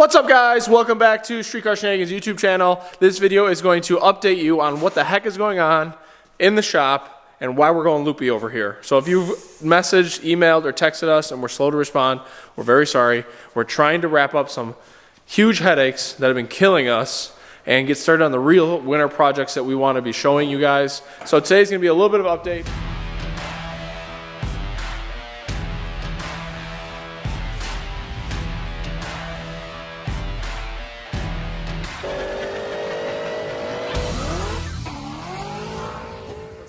What's up, guys? Welcome back to Streetcar Shenanigans YouTube channel. This video is going to update you on what the heck is going on in the shop and why we're going loopy over here. So if you've messaged, emailed, or texted us and we're slow to respond, we're very sorry. We're trying to wrap up some huge headaches that have been killing us and get started on the real winter projects that we want to be showing you guys. So today's going to be a little bit of an update.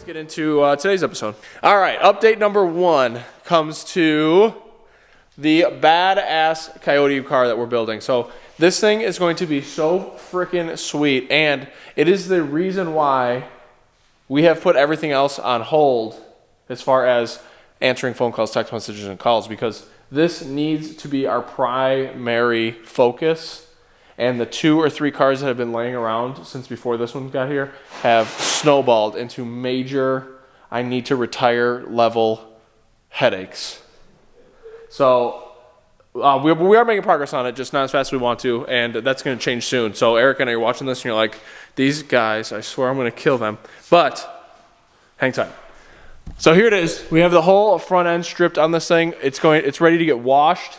Get into today's episode. All right, update number one comes to the badass Coyote car that we're building. So this thing is going to be so freaking sweet, and it is the reason why we have put everything else on hold as far as answering phone calls, text messages, and calls, because this needs to be our primary focus. And the 2 or 3 cars that have been laying around since before this one got here have snowballed into major, I need to retire level headaches. So we are making progress on it, just not as fast as we want to, and that's going to change soon. So Eric and I are watching this and you're like, these guys, I swear I'm going to kill them. But hang tight. So here it is. We have the whole front end stripped on this thing. It's ready to get washed.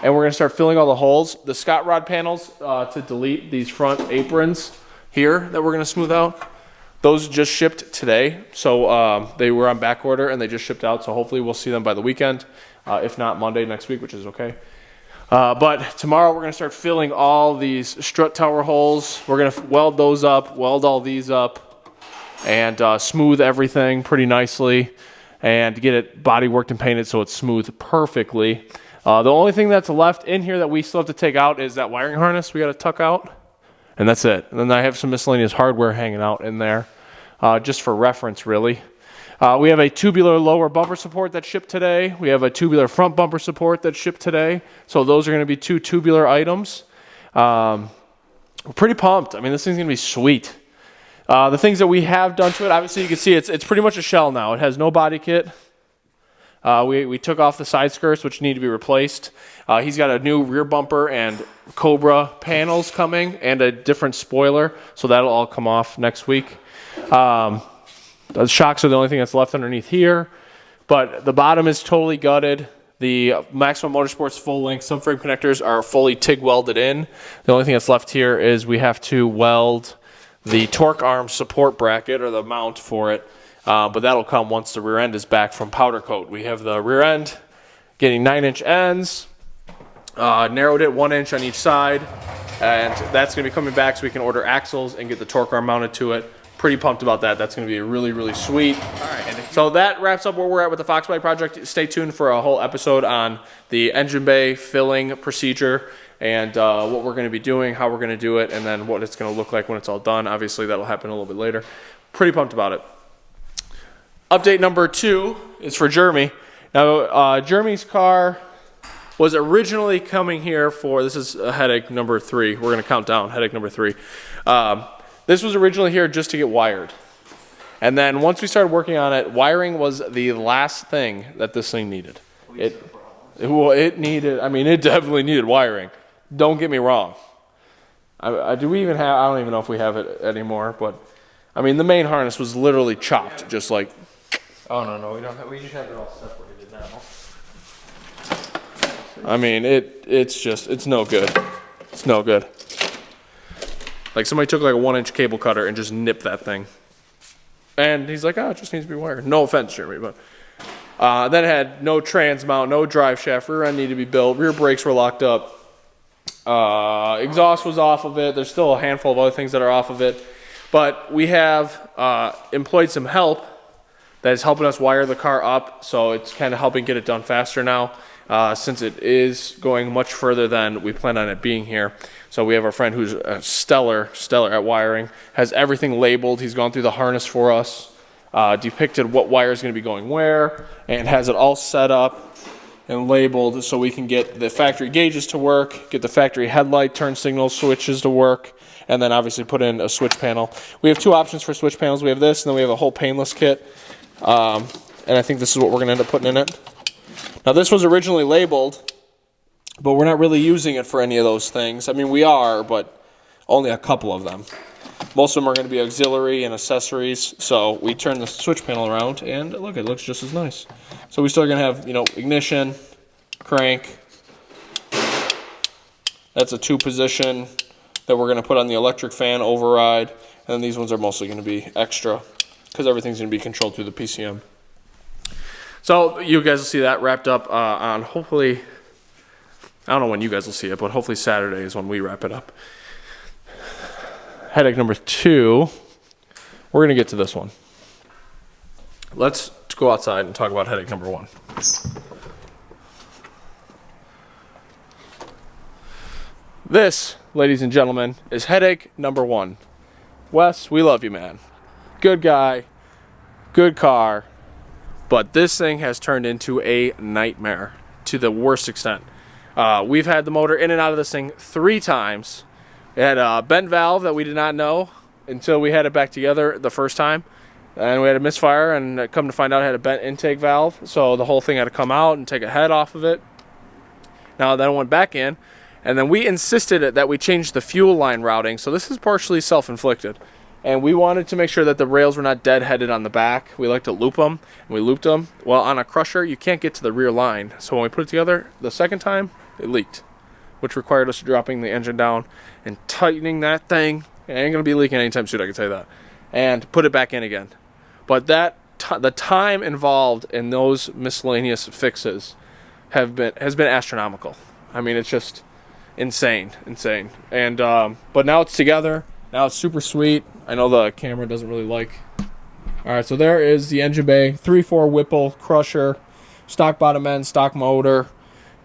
And we're going to start filling all the holes. The Scott rod panels to delete these front aprons here that we're going to smooth out, those just shipped today. So they were on back order and they just shipped out. So hopefully we'll see them by the weekend, if not Monday next week, which is okay. But tomorrow we're going to start filling all these strut tower holes. We're going to weld those up, weld all these up, and smooth everything pretty nicely and get it body worked and painted so it's smooth perfectly. The only thing that's left in here that we still have to take out is that wiring harness we got to tuck out, and that's it. And then I have some miscellaneous hardware hanging out in there, just for reference, really. We have a tubular lower bumper support that shipped today. We have a tubular front bumper support that shipped today. So those are going to be 2 tubular items. We're pretty pumped. I mean, this thing's going to be sweet. The things that we have done to it, obviously you can see it's pretty much a shell now. It has no body kit. We took off the side skirts, which need to be replaced. He's got a new rear bumper and Cobra panels coming and a different spoiler, so that'll all come off next week. The shocks are the only thing that's left underneath here, but the bottom is totally gutted. The Maximum Motorsports full-length subframe connectors are fully TIG welded in. The only thing that's left here is we have to weld the torque arm support bracket, or the mount for it. But that'll come once the rear end is back from powder coat. We have the rear end getting 9-inch ends, narrowed it 1 inch on each side, and that's going to be coming back so we can order axles and get the torque arm mounted to it. Pretty pumped about that. That's going to be really, really sweet. All right, so that wraps up where we're at with the Fox Body project. Stay tuned for a whole episode on the engine bay filling procedure and what we're going to be doing, how we're going to do it, and then what it's going to look like when it's all done. Obviously, that'll happen a little bit later. Pretty pumped about it. Update number 2 is for Jeremy. Now, Jeremy's car was originally coming here for, this is headache number 3. We're going to count down, headache number 3. This was originally here just to get wired. And then once we started working on it, wiring was the last thing that this thing needed. It needed, I mean, it definitely needed wiring. Don't get me wrong. Do we even have, I don't even know if we have it anymore, but I mean, the main harness was literally chopped, just like. Oh, no, we don't have, we just have it all separated now. I mean, it's no good. It's no good. Like somebody took like a 1-inch cable cutter and just nipped that thing. And he's like, oh, it just needs to be wired. No offense, Jeremy, but. Then it had no trans mount, no drive shaft, rear end needed to be built, rear brakes were locked up. Exhaust was off of it. There's still a handful of other things that are off of it. But we have employed some help that is helping us wire the car up, so it's kind of helping get it done faster now, since it is going much further than we planned on it being here. So we have our friend who's stellar at wiring, has everything labeled. He's gone through the harness for us, depicted what wire is going to be going where, and has it all set up and labeled so we can get the factory gauges to work, get the factory headlight turn signal switches to work, and then obviously put in a switch panel. We have 2 options for switch panels. We have this, and then we have a whole painless kit. And I think this is what we're going to end up putting in it. Now, this was originally labeled but we're not really using it for any of those things. I mean, we are, but only a couple of them. Most of them are going to be auxiliary and accessories. So we turn the switch panel around, and look, it looks just as nice. So we still are going to have, you know, ignition, crank. That's a 2-position that we're going to put on the electric fan override. And then these ones are mostly going to be extra because everything's going to be controlled through the PCM. So you guys will see that wrapped up on hopefully, I don't know when you guys will see it, but hopefully Saturday is when we wrap it up. Headache number 2, we're going to get to this one. Let's go outside and talk about headache number 1. This, ladies and gentlemen, is headache number 1. Wes, we love you, man. Good guy, good car, but this thing has turned into a nightmare to the worst extent. We've had the motor in and out of this thing 3 times. It had a bent valve that we did not know until we had it back together the first time. And we had a misfire, and come to find out it had a bent intake valve. So the whole thing had to come out and take a head off of it. Now then it went back in, and then we insisted that we change the fuel line routing. So this is partially self-inflicted. And we wanted to make sure that the rails were not dead-headed on the back. We like to loop them, and we looped them. Well, on a crusher, you can't get to the rear line. So when we put it together the second time, it leaked, which required us dropping the engine down and tightening that thing. It ain't going to be leaking anytime soon, I can tell you that. And put it back in again. But that the time involved in those miscellaneous fixes has been astronomical. I mean, it's just insane. And but now it's together. Now it's super sweet. I know the camera doesn't really like. All right, so there is the engine bay, 3.4 Whipple crusher, stock bottom end, stock motor.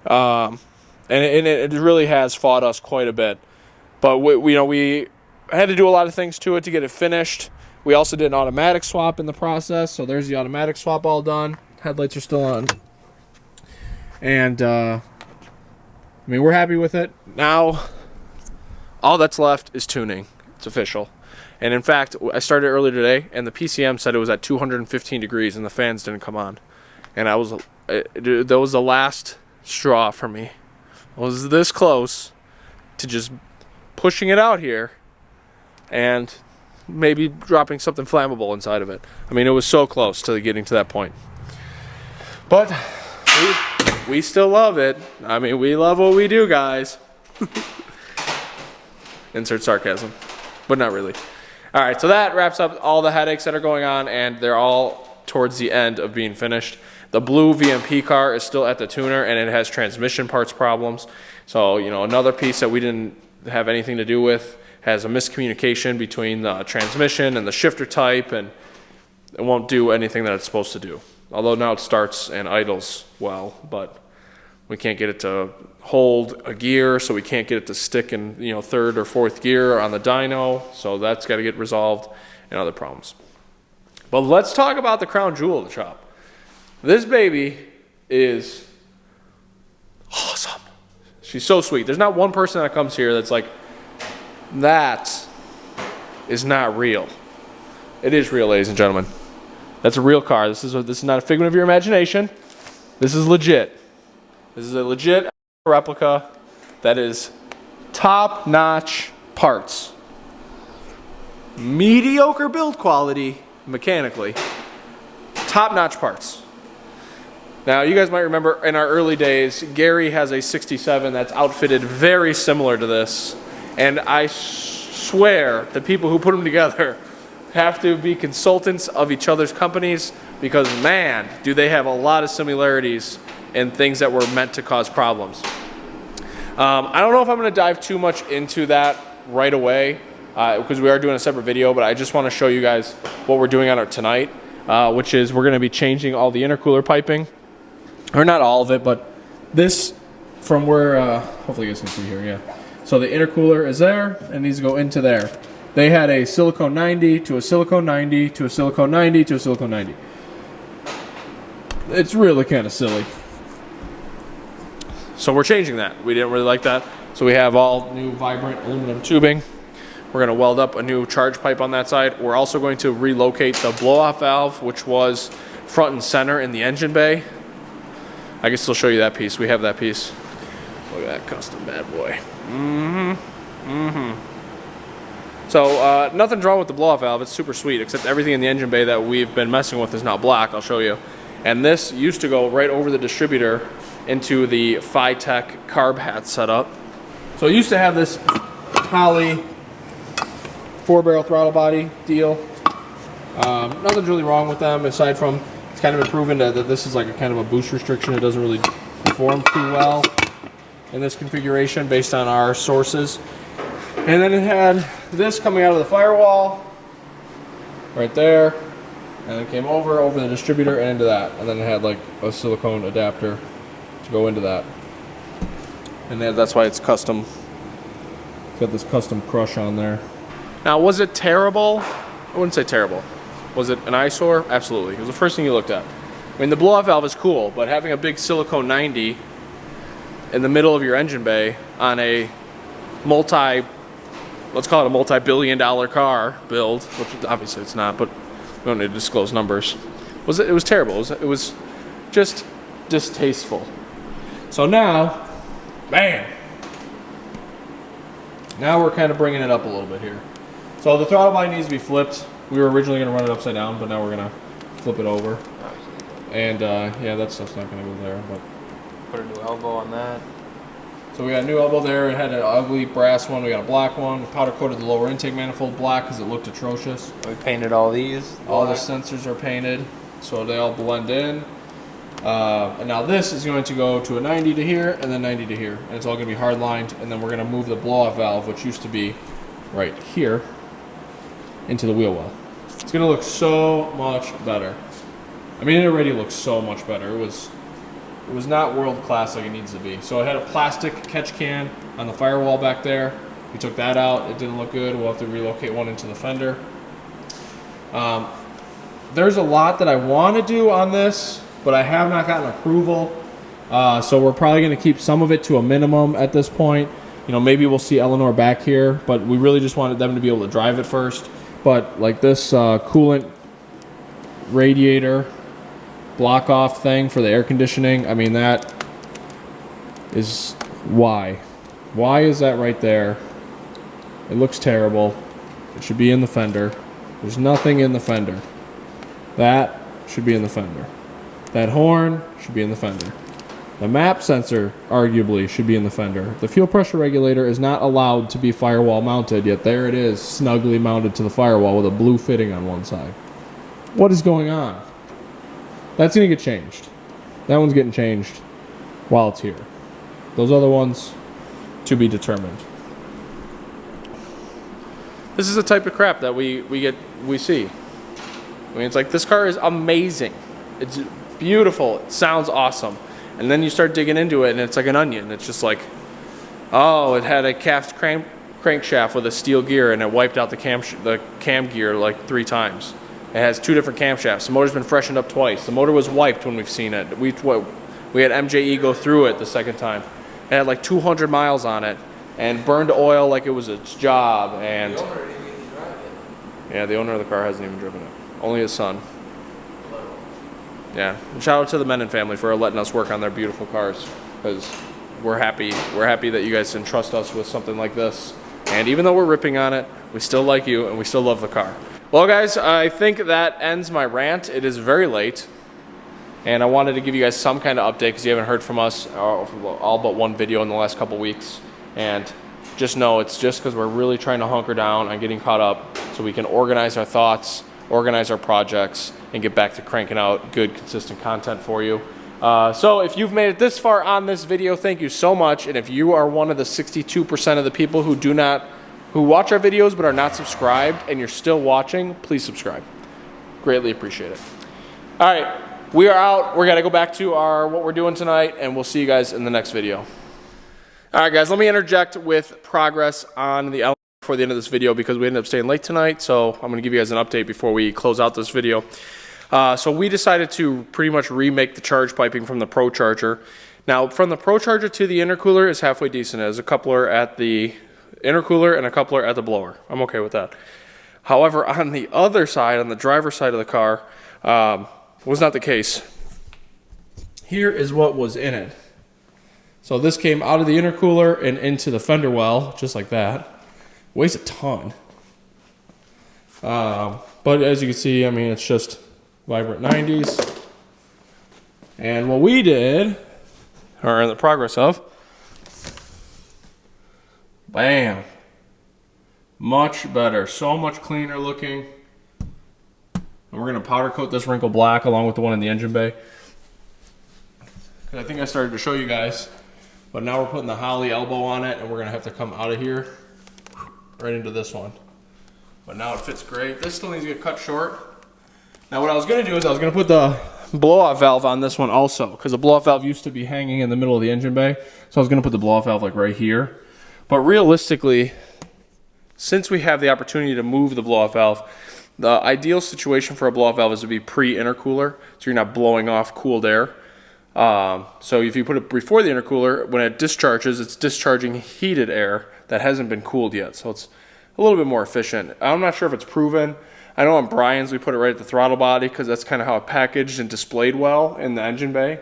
And it really has fought us quite a bit. But we had to do a lot of things to it to get it finished. We also did an automatic swap in the process. So there's the automatic swap all done. Headlights are still on. And, I mean, we're happy with it. Now, all that's left is tuning. It's official. And, in fact, I started earlier today, and the PCM said it was at 215 degrees, and the fans didn't come on. And that was the last straw for me. I was this close to just pushing it out here and maybe dropping something flammable inside of it. I mean, it was so close to getting to that point. But we still love it. I mean, we love what we do, guys. Insert sarcasm, but not really. All right, so that wraps up all the headaches that are going on, and they're all towards the end of being finished. The blue VMP car is still at the tuner, and it has transmission parts problems. So, you know, another piece that we didn't have anything to do with has a miscommunication between the transmission and the shifter type, and it won't do anything that it's supposed to do. Although now it starts and idles well, but we can't get it to hold a gear, so we can't get it to stick in, you know, 3rd or 4th gear on the dyno. So that's got to get resolved, and other problems. But let's talk about the crown jewel of the shop. This baby is awesome. She's so sweet. There's not one person that comes here that's like, that is not real. It is real, ladies and gentlemen. That's a real car. This is not a figment of your imagination. This is legit. This is a legit replica that is top-notch parts. Mediocre build quality mechanically. Top-notch parts. Now, you guys might remember in our early days, Gary has a 67 that's outfitted very similar to this. And I swear the people who put them together have to be consultants of each other's companies, because, man, do they have a lot of similarities in things that were meant to cause problems. I don't know if I'm going to dive too much into that right away, because we are doing a separate video, but I just want to show you guys what we're doing on it tonight, which is we're going to be changing all the intercooler piping. Or not all of it, but this from where, hopefully you guys can see here, yeah. So the intercooler is there and needs to go into there. They had a silicone 90 to a silicone 90 to a silicone 90 to a silicone 90. It's really kind of silly. So we're changing that. We didn't really like that. So we have all new vibrant aluminum tubing. We're going to weld up a new charge pipe on that side. We're also going to relocate the blow-off valve, which was front and center in the engine bay. I can still show you that piece. We have that piece. Look at that custom bad boy. So nothing's wrong with the blow-off valve. It's super sweet, except everything in the engine bay that we've been messing with is now black. I'll show you. And this used to go right over the distributor into the Phi-Tech carb hat setup. So it used to have this Holley 4-barrel throttle body deal. Nothing's really wrong with them aside from it's kind of been proven that this is like a kind of a boost restriction. It doesn't really perform too well in this configuration based on our sources. And then it had this coming out of the firewall right there, and it came over the distributor and into that. And then it had like a silicone adapter to go into that. And then that's why it's custom. It's got this custom crush on there. Now, was it terrible? I wouldn't say terrible. Was it an eyesore? Absolutely. It was the first thing you looked at. I mean, the blow-off valve is cool, but having a big silicone 90 in the middle of your engine bay on a let's call it a multi-billion-dollar car build, which obviously it's not, but we don't need to disclose numbers. It was terrible. It was just distasteful. So now, bam! Now we're kind of bringing it up a little bit here. So the throttle body needs to be flipped. We were originally going to run it upside down, but now we're going to flip it over. And yeah, that stuff's not going to go there. But put a new elbow on that. So we got a new elbow there. It had an ugly brass one. We got a black one. We powder coated the lower intake manifold black because it looked atrocious. We painted all these. All the sensors are painted, so they all blend in. And now this is going to go to a 90 to here and then 90 to here. And it's all going to be hard lined. And then we're going to move the blow-off valve, which used to be right here, into the wheel well. It's going to look so much better. I mean, it already looks so much better. It was not world class like it needs to be. So it had a plastic catch can on the firewall back there. We took that out. It didn't look good. We'll have to relocate one into the fender. There's a lot that I want to do on this, but I have not gotten approval. So we're probably going to keep some of it to a minimum at this point. You know, maybe we'll see Eleanor back here, but we really just wanted them to be able to drive it first. But like this coolant radiator block off thing for the air conditioning, I mean, that is why is that right there? It looks terrible. It should be in the fender. There's nothing in the fender. That should be in the fender. That horn should be in the fender. The map sensor arguably should be in the fender. The fuel pressure regulator is not allowed to be firewall mounted, yet there it is, snugly mounted to the firewall with a blue fitting on one side. What is going on? That's going to get changed. That one's getting changed while it's here. Those other ones, to be determined. This is the type of crap that we see. I mean, it's like, this car is amazing. It's beautiful. It sounds awesome. And then you start digging into it, and it's like an onion. It's just like, oh, it had a cast crankshaft with a steel gear, and it wiped out the cam gear like 3 times. It has 2 different camshafts. The motor's been freshened up twice. The motor was wiped when we've seen it. We had MJE go through it the second time. It had like 200 miles on it, and burned oil like it was its job. And The owner didn't even drive it. yeah, the owner of the car hasn't even driven it. Only his son. Yeah, and shout out to the Menon family for letting us work on their beautiful cars, because we're happy that you guys entrust us with something like this. And even though we're ripping on it, we still like you and we still love the car. Well, guys, I think that ends my rant. It is very late, and I wanted to give you guys some kind of update because you haven't heard from us all but one video in the last couple weeks. And just know it's just because we're really trying to hunker down on getting caught up so we can organize our thoughts, organize our projects, and get back to cranking out good, consistent content for you. So if you've made it this far on this video, thank you so much. And if you are one of the 62% of the people who watch our videos but are not subscribed and you're still watching, please subscribe. Greatly appreciate it. All right, we are out. We're gonna go back to what we're doing tonight, and we'll see you guys in the next video. All right, guys, let me interject with progress on the before the end of this video because we ended up staying late tonight. So I'm gonna give you guys an update before we close out this video. So we decided to pretty much remake the charge piping from the Pro Charger. Now, from the Pro Charger to the intercooler is halfway decent. There's a coupler at the intercooler and a coupler at the blower. I'm okay with that. However, on the other side, on the driver's side of the car, was not the case. Here is what was in it. So this came out of the intercooler and into the fender well, just like that. Weighs a ton. But as you can see, I mean, it's just vibrant 90s. And what we did, or in the progress of, bam. Much better, so much cleaner looking. And we're gonna powder coat this wrinkle black along with the one in the engine bay. I think I started to show you guys, but now we're putting the Holley elbow on it, and we're gonna have to come out of here right into this one. But now it fits great. This still needs to get cut short. Now what I was gonna do is I was gonna put the blow-off valve on this one also, because the blow-off valve used to be hanging in the middle of the engine bay. So I was gonna put the blow-off valve like right here. But realistically, since we have the opportunity to move the blow-off valve, the ideal situation for a blow-off valve is to be pre-intercooler, so you're not blowing off cooled air. So if you put it before the intercooler, when it discharges, it's discharging heated air that hasn't been cooled yet. So it's a little bit more efficient. I'm not sure if it's proven. I know on Brian's we put it right at the throttle body because that's kind of how it packaged and displayed well in the engine bay.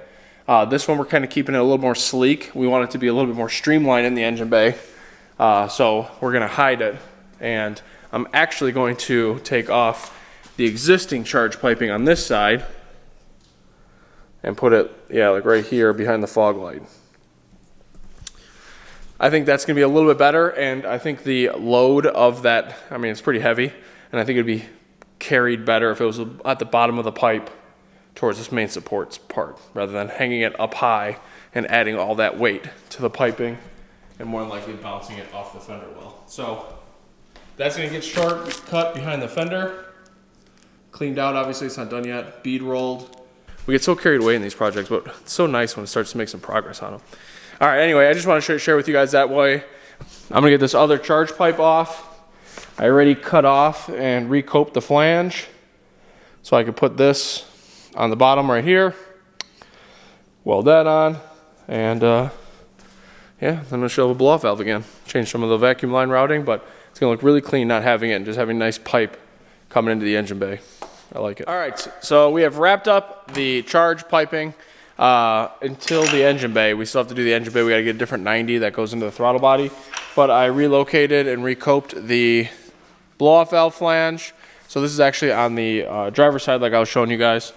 This one we're kind of keeping it a little more sleek. We want it to be a little bit more streamlined in the engine bay. So we're going to hide it. And I'm actually going to take off the existing charge piping on this side and put it, yeah, like right here behind the fog light. I think that's going to be a little bit better, and I think the load of that, I mean, it's pretty heavy, and I think it'd be carried better if it was at the bottom of the pipe towards this main supports part, rather than hanging it up high and adding all that weight to the piping and more than likely bouncing it off the fender well. So that's going to get short cut behind the fender, cleaned out. Obviously it's not done yet, bead rolled. We get so carried away in these projects, but it's so nice when it starts to make some progress on them. All right, anyway, I just want to share with you guys that way. I'm gonna get this other charge pipe off. I already cut off and recoped the flange, so I could put this on the bottom right here, weld that on, and yeah, I'm gonna show a blow-off valve again. Change some of the vacuum line routing, but it's gonna look really clean not having it and just having a nice pipe coming into the engine bay. I like it. All right, so we have wrapped up the charge piping until the engine bay. We still have to do the engine bay. We got to get a different 90 that goes into the throttle body. But I relocated and recoped the blow-off valve flange. So this is actually on the driver's side like I was showing you guys.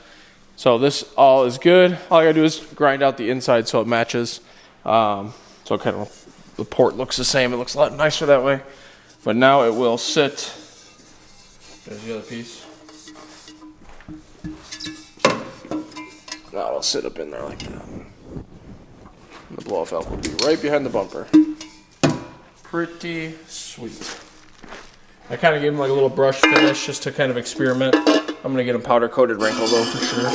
So this all is good. All I got to do is grind out the inside so it matches. So kind of the port looks the same. It looks a lot nicer that way. But now it will sit. There's the other piece. Now it'll sit up in there like that. And the blow-off valve will be right behind the bumper. Pretty sweet. I kind of gave them like a little brush finish just to kind of experiment. I'm going to get them powder coated wrinkle though for sure.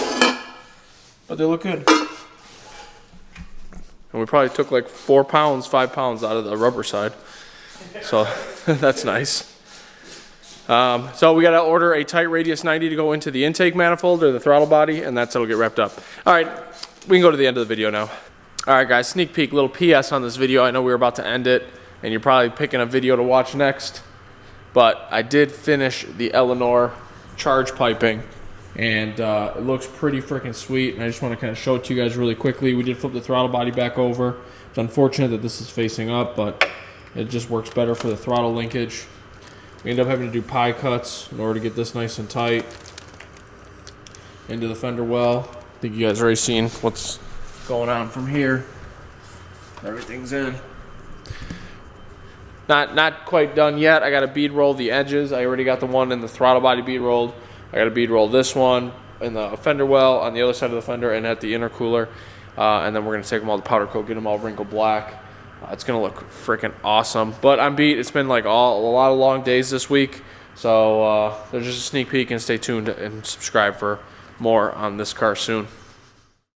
But they look good. And we probably took like 4 pounds, 5 pounds out of the rubber side. So that's nice. So we got to order a tight radius 90 to go into the intake manifold or the throttle body, and that's how it'll get wrapped up. All right, we can go to the end of the video now. All right, guys, sneak peek, little PS on this video. I know we were about to end it, and you're probably picking a video to watch next, but I did finish the Eleanor charge piping, and it looks pretty freaking sweet, and I just want to kind of show it to you guys really quickly. We did flip the throttle body back over. It's unfortunate that this is facing up, but it just works better for the throttle linkage. We end up having to do pie cuts in order to get this nice and tight into the fender well. I think you guys already seen what's going on from here. Everything's in. Not quite done yet. I got to bead roll the edges. I already got the one in the throttle body bead rolled. I got to bead roll this one in the fender well on the other side of the fender and at the intercooler. And then we're going to take them all to powder coat, get them all wrinkle black. It's going to look freaking awesome. But I'm beat. It's been like a lot of long days this week. So there's just a sneak peek, and stay tuned and subscribe for more on this car soon.